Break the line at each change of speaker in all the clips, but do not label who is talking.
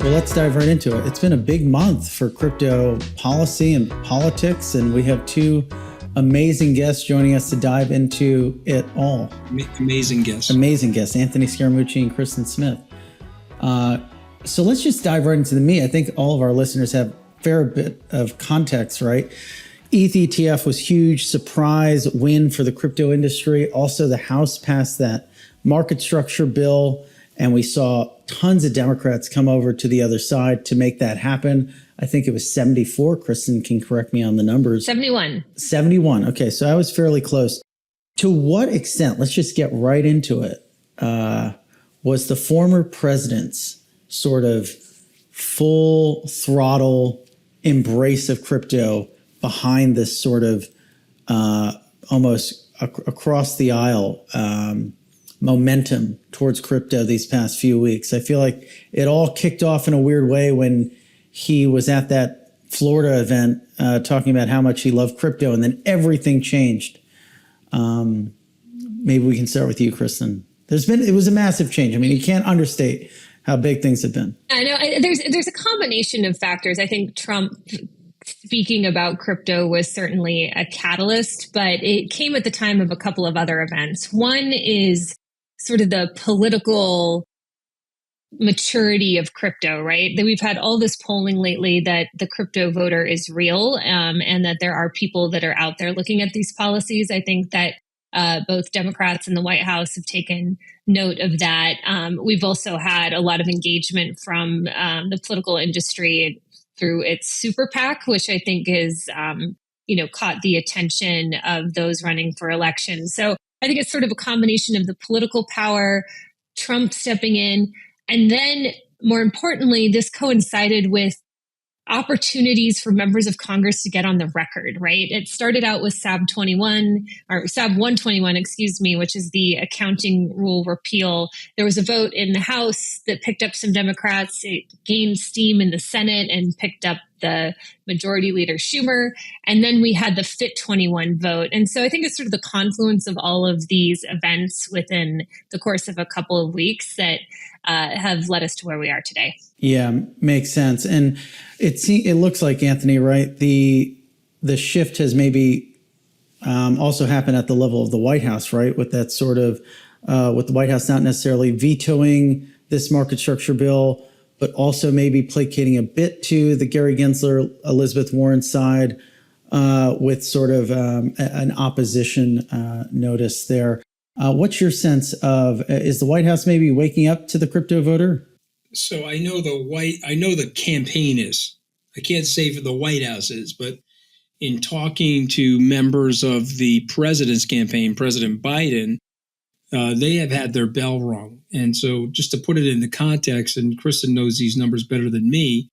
Well, let's dive right into it. It's been a big month for crypto policy and politics, and we have two amazing guests joining us to dive into it all.
Amazing guests.
Amazing guests, Anthony Scaramucci and Kristin Smith. So let's just dive right into the meat. I think all of our listeners have a fair bit of context, right? ETH ETF was huge, surprise win for the crypto industry. Also, the House passed that market structure bill, and we saw tons of Democrats come over to the other side to make that happen. I think it was 74. Kristin can correct me on the numbers.
71.
71. Okay, so I was fairly close. To what extent, let's just get right into it, was the former president's sort of full throttle embrace of crypto behind this sort of almost across the aisle momentum towards crypto these past few weeks? I feel like it all kicked off in a weird way when he was at that Florida event talking about how much he loved crypto, and then everything changed. Maybe we can start with you, Kristin. It was a massive change. I mean, you can't understate how big things have been.
I know there's a combination of factors. I think Trump speaking about crypto was certainly a catalyst, but it came at the time of a couple of other events. One is sort of the political maturity of crypto, right? That we've had all this polling lately that the crypto voter is real, and that there are people that are out there looking at these policies. I think that both Democrats and the White House have taken note of that. We've also had a lot of engagement from the political industry through its super PAC, which I think is, caught the attention of those running for election. So I think it's sort of a combination of the political power, Trump stepping in, and then more importantly, this coincided with opportunities for members of Congress to get on the record, right? It started out with SAB 121, which is the accounting rule repeal. There was a vote in the House that picked up some Democrats. It gained steam in the Senate and picked up the Majority Leader Schumer. And then we had the FIT 21 vote. And so I think it's sort of the confluence of all of these events within the course of a couple of weeks that have led us to where we are today.
Yeah, makes sense. And it looks like, Anthony, right, the shift has maybe also happened at the level of the White House, right, with that sort of, with the White House not necessarily vetoing this market structure bill, but also maybe placating a bit to the Gary Gensler, Elizabeth Warren side with sort of an opposition notice there. What's your sense of, is the White House maybe waking up to the crypto voter?
So I know the campaign is. I can't say for the White House is, but in talking to members of the president's campaign, President Biden, they have had their bell rung. And so just to put it into context, and Kristin knows these numbers better than me,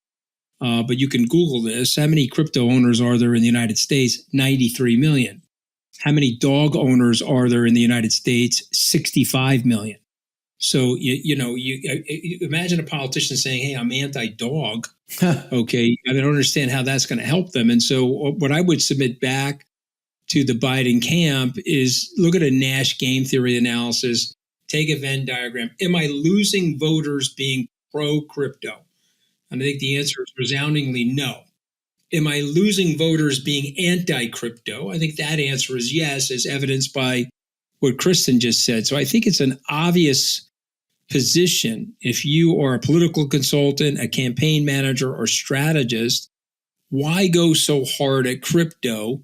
but you can Google this. How many crypto owners are there in the United States? 93 million. How many dog owners are there in the United States? 65 million. So, you imagine a politician saying, hey, I'm anti-dog. Okay, I don't understand how that's going to help them. And so what I would submit back to the Biden camp is look at a Nash game theory analysis, take a Venn diagram. Am I losing voters being pro-crypto? And I think the answer is resoundingly no. Am I losing voters being anti-crypto? I think that answer is yes, as evidenced by what Kristin just said. So I think it's an obvious position. If you are a political consultant, a campaign manager, or strategist, why go so hard at crypto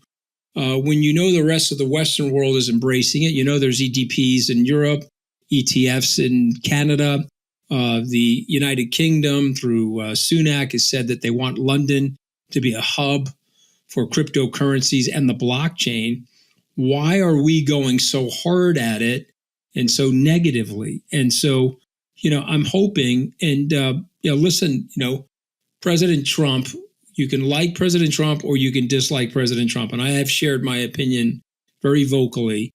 when you know the rest of the Western world is embracing it? You know there's ETPs in Europe, ETFs in Canada. The United Kingdom through Sunak has said that they want London to be a hub for cryptocurrencies and the blockchain. Why are we going so hard at it and so negatively? And so, I'm hoping, and, listen, President Trump, you can like President Trump or you can dislike President Trump. And I have shared my opinion very vocally.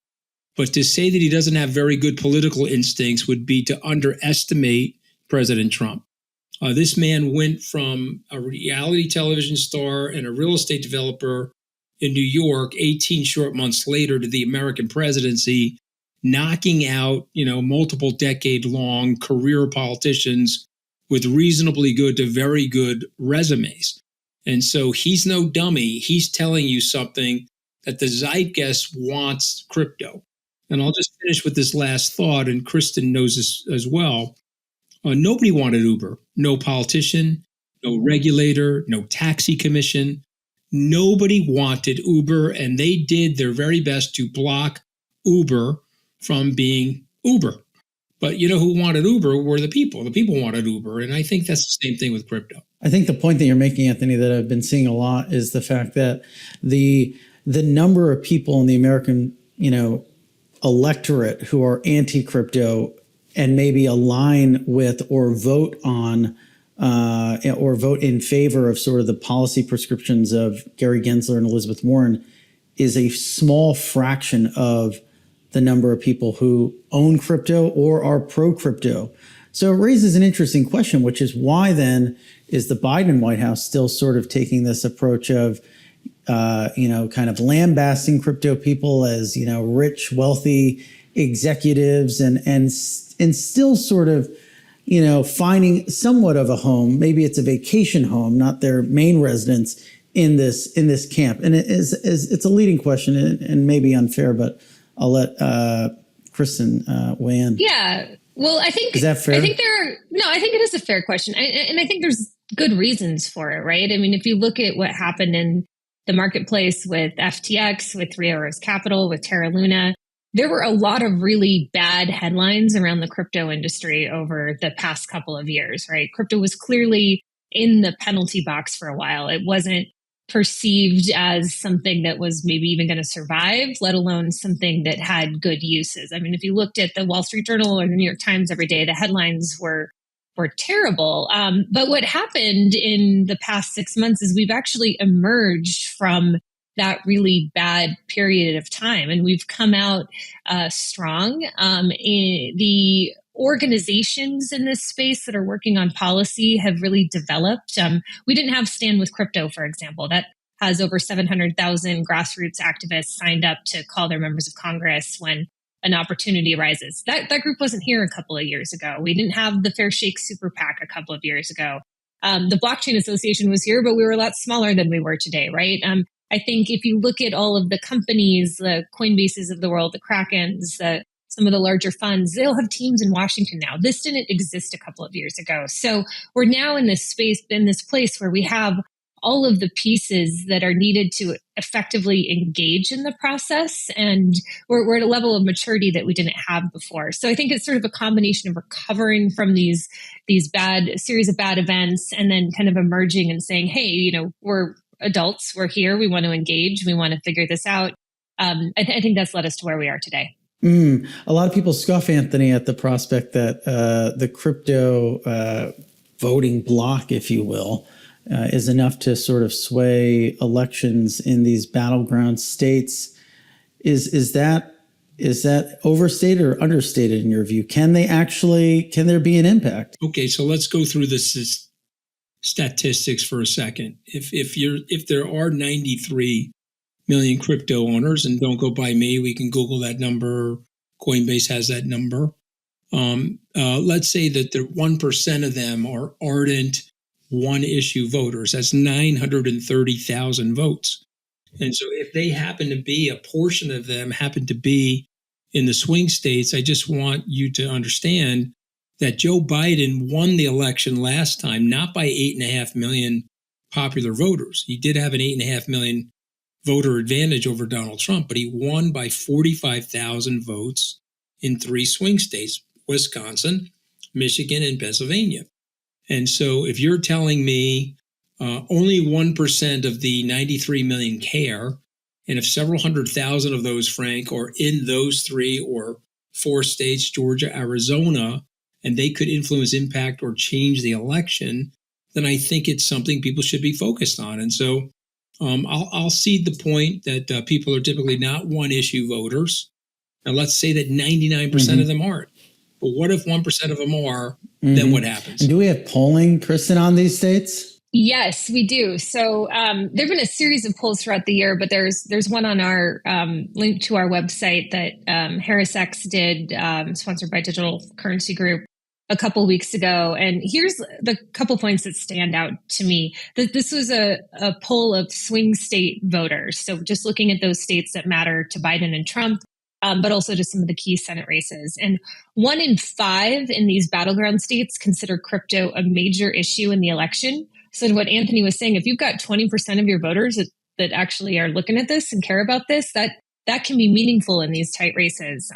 But to say that he doesn't have very good political instincts would be to underestimate President Trump. This man went from a reality television star and a real estate developer in New York 18 short months later to the American presidency, knocking out, multiple decade-long career politicians with reasonably good to very good resumes. And so he's no dummy. He's telling you something that the zeitgeist wants crypto. And I'll just finish with this last thought, and Kristin knows this as well. Nobody wanted Uber. No politician, no regulator, no taxi commission. Nobody wanted Uber, and they did their very best to block Uber from being Uber. But you know who wanted Uber were the people. The people wanted Uber, and I think that's the same thing with crypto.
I think the point that you're making, Anthony, that I've been seeing a lot is the fact that the number of people in the American, electorate who are anti-crypto and maybe align with or vote on or vote in favor of sort of the policy prescriptions of Gary Gensler and Elizabeth Warren is a small fraction of the number of people who own crypto or are pro-crypto. So it raises an interesting question, which is why then is the Biden White House still sort of taking this approach of, kind of lambasting crypto people as, rich, wealthy executives and still sort of, finding somewhat of a home. Maybe it's a vacation home, not their main residence in this camp. And it's a leading question and maybe unfair, but I'll let Kristin weigh in.
Yeah. Well, I think,
is that fair?
I think it is a fair question. And I think there's good reasons for it, right? I mean, if you look at what happened in the marketplace with FTX, with Three Arrows Capital, with Terra Luna, there were a lot of really bad headlines around the crypto industry over the past couple of years, right? Crypto was clearly in the penalty box for a while. It wasn't perceived as something that was maybe even going to survive, let alone something that had good uses. I mean, if you looked at the Wall Street Journal or the New York Times every day, the headlines were terrible. But what happened in the past 6 months is we've actually emerged from that really bad period of time, and we've come out strong. The organizations in this space that are working on policy have really developed. We didn't have Stand With Crypto, for example, that has over 700,000 grassroots activists signed up to call their members of Congress when an opportunity arises. That group wasn't here a couple of years ago. We didn't have the Fair Shake Super PAC a couple of years ago. The Blockchain Association was here, but we were a lot smaller than we were today, right? I think if you look at all of the companies, the Coinbases of the world, the Krakens, some of the larger funds, they'll have teams in Washington now. This didn't exist a couple of years ago. So we're now in this space, in this place where we have all of the pieces that are needed to effectively engage in the process. And we're at a level of maturity that we didn't have before. So I think it's sort of a combination of recovering from these series of bad events and then kind of emerging and saying, hey, we're adults, we're here, we want to engage, we want to figure this out. I think that's led us to where we are today.
A lot of people scoff, Anthony, at the prospect that the crypto voting bloc, if you will, is enough to sort of sway elections in these battleground states. Is that overstated or understated in your view? Can there be an impact?
Okay, so let's go through this statistics for a second. If there are 93 million crypto owners, and don't go by me, we can Google that number. Coinbase has that number. Let's say that 1% of them are ardent one-issue voters. That's 930,000 votes. And so if they happen to be, a portion of them happen to be in the swing states, I just want you to understand that Joe Biden won the election last time, not by 8.5 million popular voters. He did have an 8.5 million voter advantage over Donald Trump, but he won by 45,000 votes in 3 swing states, Wisconsin, Michigan, and Pennsylvania. And so if you're telling me only 1% of the 93 million care, and if several 100,000 of those, Frank, are in those 3 or 4 states, Georgia, Arizona, and they could influence, impact, or change the election, then I think it's something people should be focused on. And so I'll cede the point that people are typically not one-issue voters. Now, let's say that 99% of them aren't. But what if 1% of them are? Then what happens?
And do we have polling, Kristin, on these states?
Yes, we do. So there have been a series of polls throughout the year, but there's one on our link to our website that HarrisX did, sponsored by Digital Currency Group. a couple weeks ago. And here's the couple points that stand out to me. This was a poll of swing state voters. So just looking at those states that matter to Biden and Trump, but also to some of the key Senate races. And 1 in 5 in these battleground states consider crypto a major issue in the election. So what Anthony was saying, if you've got 20% of your voters that actually are looking at this and care about this, that can be meaningful in these tight races.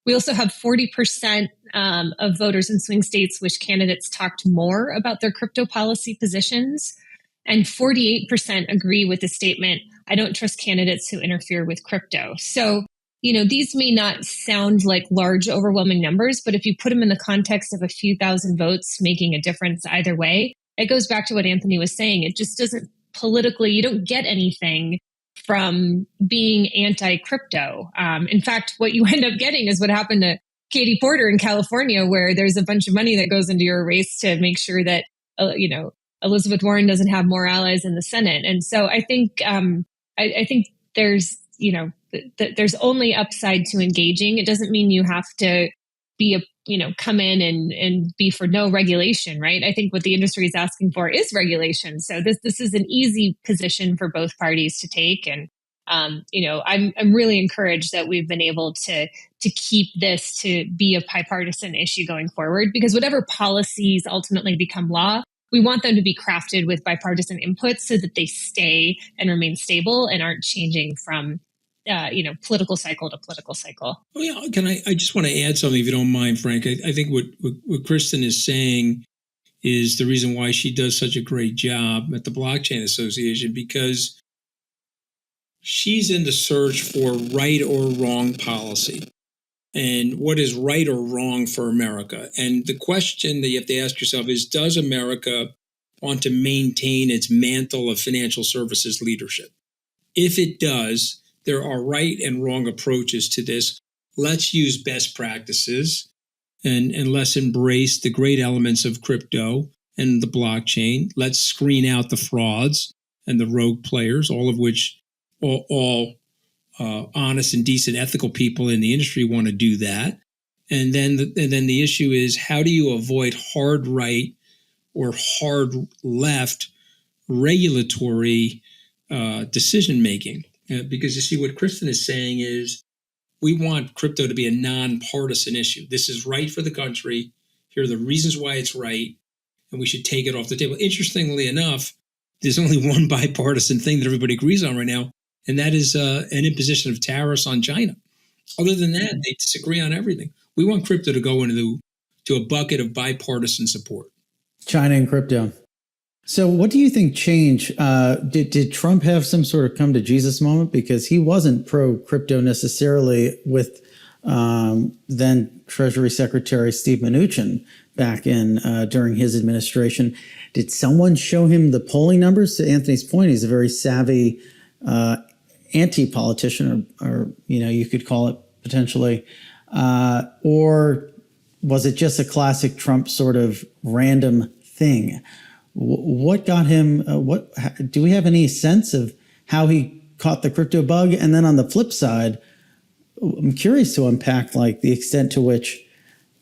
We also have 40% of voters in swing states wish candidates talked more about their crypto policy positions. And 48% agree with the statement, I don't trust candidates who interfere with crypto. So, these may not sound like large, overwhelming numbers, but if you put them in the context of a few thousand votes making a difference either way, it goes back to what Anthony was saying. It just doesn't politically, you don't get anything from being anti-crypto. In fact, what you end up getting is what happened to Katie Porter in California, where there's a bunch of money that goes into your race to make sure that, Elizabeth Warren doesn't have more allies in the Senate. And so I think, I think there's, there's only upside to engaging. It doesn't mean you have to be come in and be for no regulation, right? I think what the industry is asking for is regulation. So this is an easy position for both parties to take. And, I'm really encouraged that we've been able to keep this to be a bipartisan issue going forward, because whatever policies ultimately become law, we want them to be crafted with bipartisan input so that they stay and remain stable and aren't changing from political cycle to political cycle.
Oh yeah, I just want to add something, if you don't mind, Frank. I think what Kristin is saying is the reason why she does such a great job at the Blockchain Association, because she's in the search for right or wrong policy and what is right or wrong for America. And the question that you have to ask yourself is, does America want to maintain its mantle of financial services leadership? If it does, there are right and wrong approaches to this. Let's use best practices and let's embrace the great elements of crypto and the blockchain. Let's screen out the frauds and the rogue players, all of which all honest and decent, ethical people in the industry want to do that. And then the issue is, how do you avoid hard right or hard left regulatory decision making? Because you see, what Kristin is saying is, we want crypto to be a nonpartisan issue. This is right for the country. Here are the reasons why it's right, and we should take it off the table. Interestingly enough, there's only one bipartisan thing that everybody agrees on right now, and that is an imposition of tariffs on China. Other than that, they disagree on everything. We want crypto to go into a bucket of bipartisan support.
China and crypto. So what do you think changed? Did Trump have some sort of come to Jesus moment? Because he wasn't pro crypto necessarily with then Treasury Secretary Steve Mnuchin back in during his administration. Did someone show him the polling numbers? To Anthony's point, he's a very savvy anti-politician, or you could call it potentially, or was it just a classic Trump sort of random thing? What got him? Do we have any sense of how he caught the crypto bug? And then on the flip side, I'm curious to unpack like the extent to which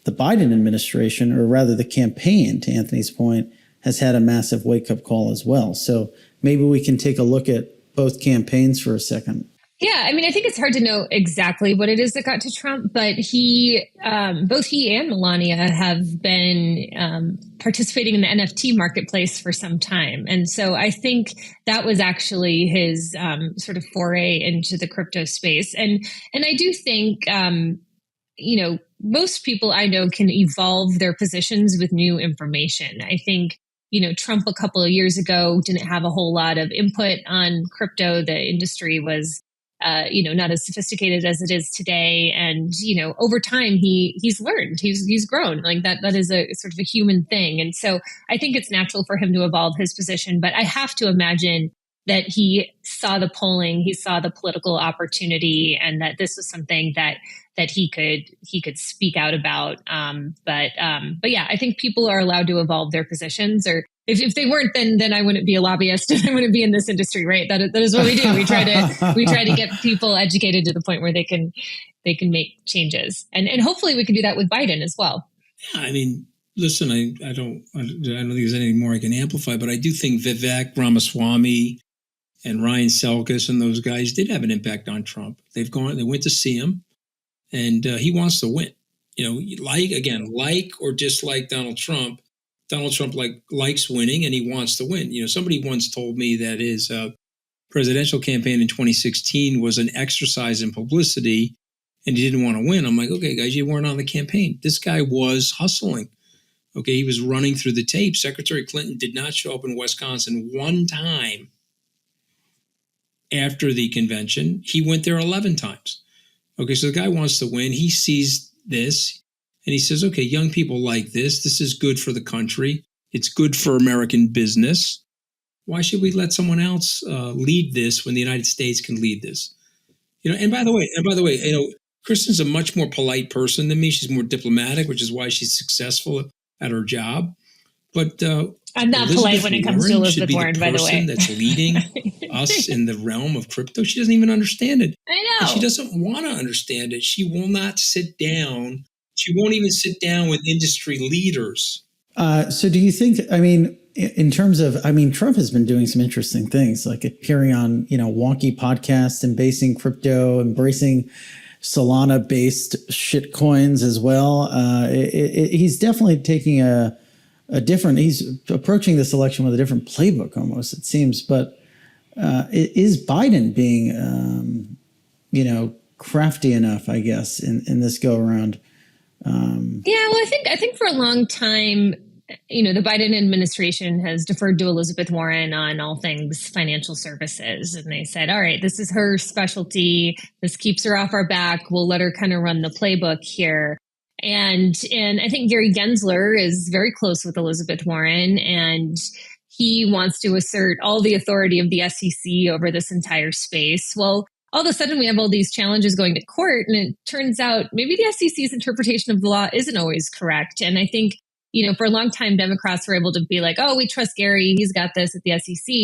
the Biden administration, or rather the campaign, to Anthony's point, has had a massive wake-up call as well. So maybe we can take a look at both campaigns for a second.
Yeah, I mean, I think it's hard to know exactly what it is that got to Trump, but both he and Melania have been participating in the NFT marketplace for some time. And so I think that was actually his sort of foray into the crypto space. And I do think, most people I know can evolve their positions with new information. I think, Trump a couple of years ago didn't have a whole lot of input on crypto. The industry was not as sophisticated as it is today. And, over time, he's learned, he's grown. Like that is a sort of a human thing. And so I think it's natural for him to evolve his position. But I have to imagine that he saw the polling, he saw the political opportunity, and that this was something that he could speak out about. But yeah, I think people are allowed to evolve their positions, or if they weren't, then I wouldn't be a lobbyist and I wouldn't be in this industry, right? That is what we do. We try to get people educated to the point where they can make changes, and hopefully we can do that with Biden as well.
Yeah, I mean, listen, I don't think there's anything more I can amplify, but I do think Vivek Ramaswamy and Ryan Selkis and those guys did have an impact on Trump. They went to see him, and he wants to win. Like or dislike Donald Trump. Donald Trump likes winning, and he wants to win. Somebody once told me that his presidential campaign in 2016 was an exercise in publicity, and he didn't want to win. I'm like, okay, guys, you weren't on the campaign. This guy was hustling. Okay, he was running through the tape. Secretary Clinton did not show up in Wisconsin one time after the convention. He went there 11 times. Okay, so the guy wants to win. He sees this, and he says, okay, young people like this. This is good for the country. It's good for American business. Why should we let someone else lead this when the United States can lead this? And by the way, Kristin's a much more polite person than me. She's more diplomatic, which is why she's successful at her job. But
I'm not polite when it comes to Elizabeth Warren, by the way.
That's leading us in the realm of crypto. She doesn't even understand it.
I know.
And she doesn't want to understand it. She will not sit down. She won't even sit down with industry leaders.
So do you think, in terms of, Trump has been doing some interesting things, like appearing on, wonky podcasts, embracing crypto, embracing Solana-based shit coins as well. He's definitely taking he's approaching this election with a different playbook almost, it seems. But is Biden being, crafty enough, I guess, in this go around?
I think for a long time, the Biden administration has deferred to Elizabeth Warren on all things financial services. And they said, all right, this is her specialty. This keeps her off our back. We'll let her kind of run the playbook here. And I think Gary Gensler is very close with Elizabeth Warren, and he wants to assert all the authority of the SEC over this entire space. Well, all of a sudden we have all these challenges going to court, and it turns out maybe the SEC's interpretation of the law isn't always correct. And I think, for a long time, Democrats were able to be like, oh, we trust Gary. He's got this at the SEC.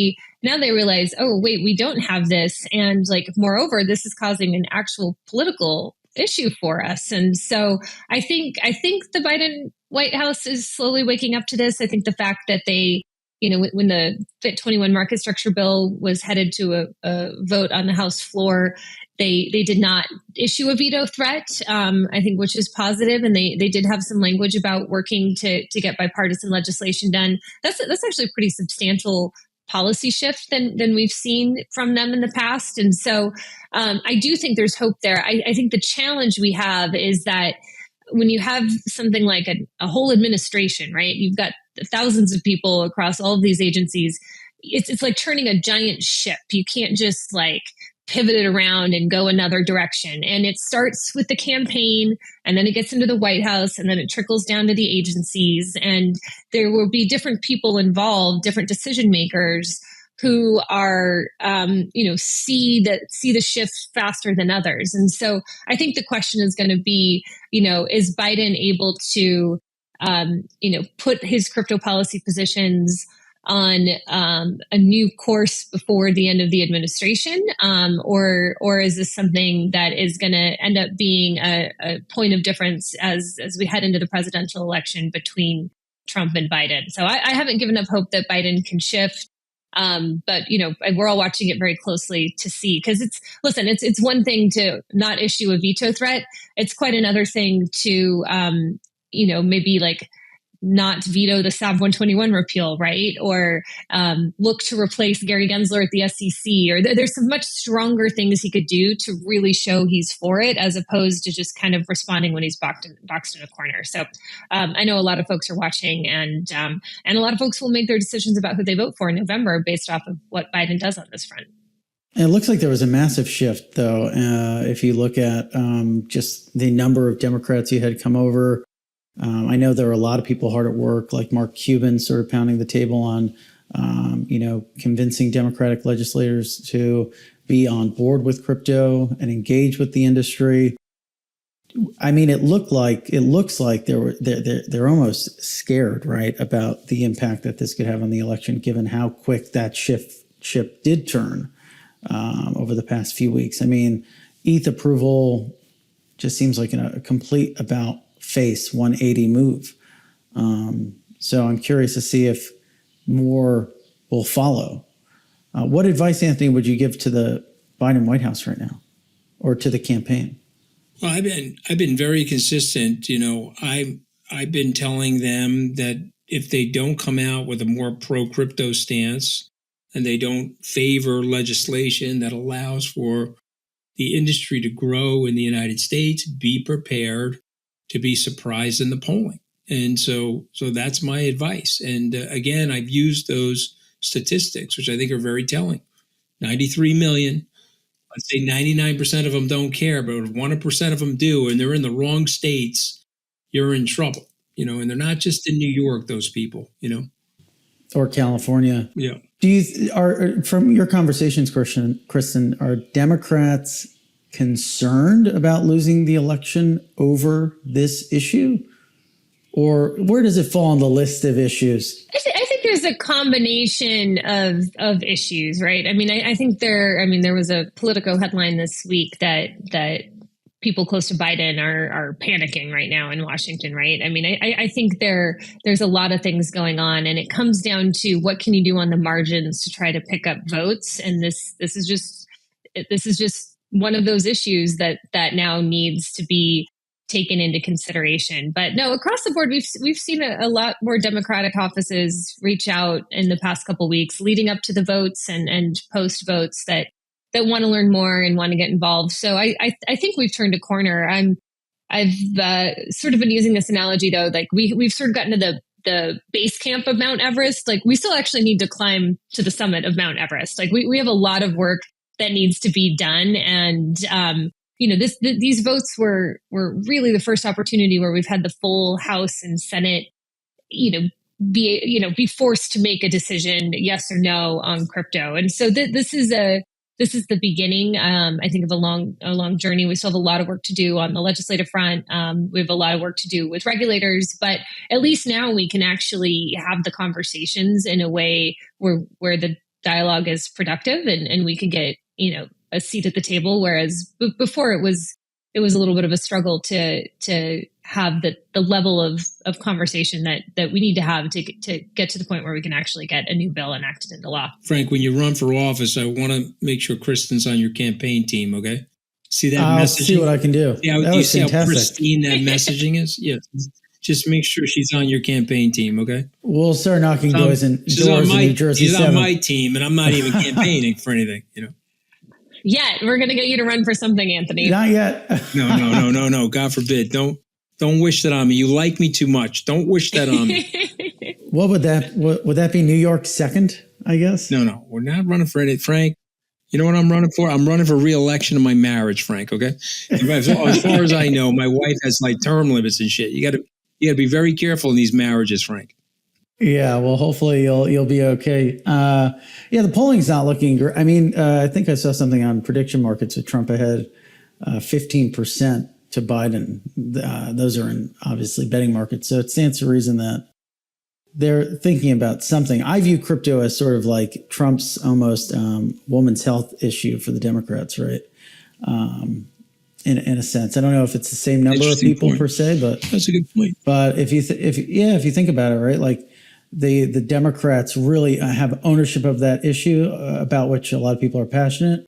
Now they realize, oh, wait, we don't have this. And moreover, this is causing an actual political issue for us. And so I think the Biden White House is slowly waking up to this. I think the fact that they, when the FIT 21 market structure bill was headed to a vote on the House floor, they did not issue a veto threat, I think, which is positive. And they did have some language about working to get bipartisan legislation done. That's actually a pretty substantial policy shift than we've seen from them in the past. And so I do think there's hope there. I think the challenge we have is that when you have something like a whole administration, right, you've got thousands of people across all of these agencies, it's like turning a giant ship. You can't just pivot it around and go another direction. And it starts with the campaign, and then it gets into the White House, and then it trickles down to the agencies. And there will be different people involved, different decision makers who are, see the shift faster than others. And so I think the question is going to be, is Biden able to, put his crypto policy positions on a new course before the end of the administration, or is this something that is going to end up being a point of difference as we head into the presidential election between Trump and Biden? So I haven't given up hope that Biden can shift, but we're all watching it very closely to see, because it's one thing to not issue a veto threat. It's quite another thing to maybe not veto the SAB 121 repeal, right? Or look to replace Gary Gensler at the SEC. Or there's some much stronger things he could do to really show he's for it, as opposed to just kind of responding when he's boxed in a corner. So I know a lot of folks are watching, and a lot of folks will make their decisions about who they vote for in November based off of what Biden does on this front.
It looks like there was a massive shift, though, if you look at just the number of Democrats you had come over. I know there are a lot of people hard at work, like Mark Cuban, sort of pounding the table on, convincing Democratic legislators to be on board with crypto and engage with the industry. It looks like they're almost scared, right, about the impact that this could have on the election, given how quick that ship did turn over the past few weeks. ETH approval just seems like a complete about face 180 move. So I'm curious to see if more will follow. What advice, Anthony, would you give to the Biden White House right now, or to the campaign?
Well, I've been very consistent. I've been telling them that if they don't come out with a more pro-crypto stance and they don't favor legislation that allows for the industry to grow in the United States, be prepared to be surprised in the polling. And so that's my advice. And again, I've used those statistics, which I think are very telling. 93 million. I'd say 99% of them don't care, but if 1% of them do, and they're in the wrong states, you're in trouble, and they're not just in New York, those people,
Or California.
Yeah.
Are from your conversations, Kristin, are Democrats concerned about losing the election over this issue? Or where does it fall on the list of issues?
I think there's a combination of issues, right? I think there was a Politico headline this week that people close to Biden are panicking right now in Washington, right? I think there's a lot of things going on, and it comes down to what can you do on the margins to try to pick up votes, and this is just one of those issues that now needs to be taken into consideration. But no, across the board, we've seen a lot more Democratic offices reach out in the past couple of weeks leading up to the votes and post votes that want to learn more and want to get involved. So I think we've turned a corner. I've sort of been using this analogy though, like we've sort of gotten to the base camp of Mount Everest. Like we still actually need to climb to the summit of Mount Everest. Like we have a lot of work that needs to be done. And these votes were really the first opportunity where we've had the full House and Senate, be forced to make a decision, yes or no, on crypto. And so this is the beginning, I think, of a long journey. We still have a lot of work to do on the legislative front. We have a lot of work to do with regulators, but at least now we can actually have the conversations in a way where the dialogue is productive and we can get, a seat at the table. Whereas before it was a little bit of a struggle to have the level of conversation that we need to have to get to the point where we can actually get a new bill enacted into law.
Frank, when you run for office, I want to make sure Kristin's on your campaign team. Okay. See that messaging?
I'll see what I can do.
Yeah,
that
you
was
see
fantastic.
How pristine that messaging is? Yeah. Just make sure she's on your campaign team, okay?
We'll start knocking doors in New Jersey.
She's on my team, and I'm not even campaigning for anything,
Yet we're going to get you to run for something, Anthony.
Not yet.
No. God forbid. Don't wish that on me. You like me too much. Don't wish that on me.
What would that be? New York second, I guess?
No. We're not running for anything, Frank. You know what I'm running for? I'm running for re-election in my marriage, Frank, okay? As far as I know, my wife has like term limits and shit. You got to be very careful in these marriages, Frank.
Yeah, well, hopefully you'll be okay. The polling's not looking great. I think I saw something on prediction markets with Trump ahead 15% to Biden. Those are in obviously betting markets, so it stands to reason that they're thinking about something. I view crypto as sort of like Trump's almost women's health issue for the Democrats, right? In a sense, I don't know if it's the same number of people per se, but
that's a good point.
But if you think about it, right, like the Democrats really have ownership of that issue about which a lot of people are passionate,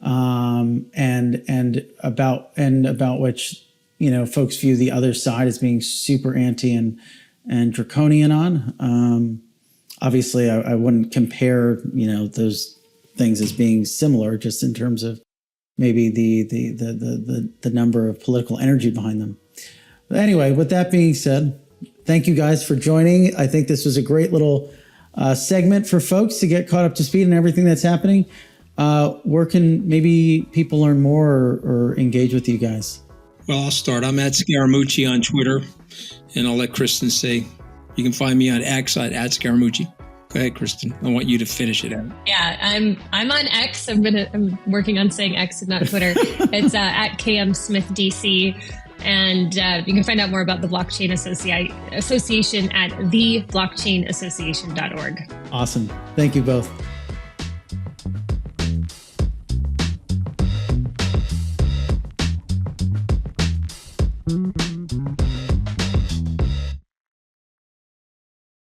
and about which folks view the other side as being super anti and draconian on. Obviously, I wouldn't compare those things as being similar, just in terms of maybe the number of political energy behind them. But anyway, with that being said, thank you guys for joining. I think this was a great little segment for folks to get caught up to speed on everything that's happening. Where can maybe people learn more or engage with you guys?
Well, I'll start. I'm at Scaramucci on Twitter, and I'll let Kristin say. You can find me on X at Scaramucci. Go ahead, Kristin. I want you to finish it out.
Yeah, I'm on X. I'm working on saying X and not Twitter. It's at KM Smith DC, and you can find out more about the Blockchain Association at theblockchainassociation.org.
Awesome. Thank you both.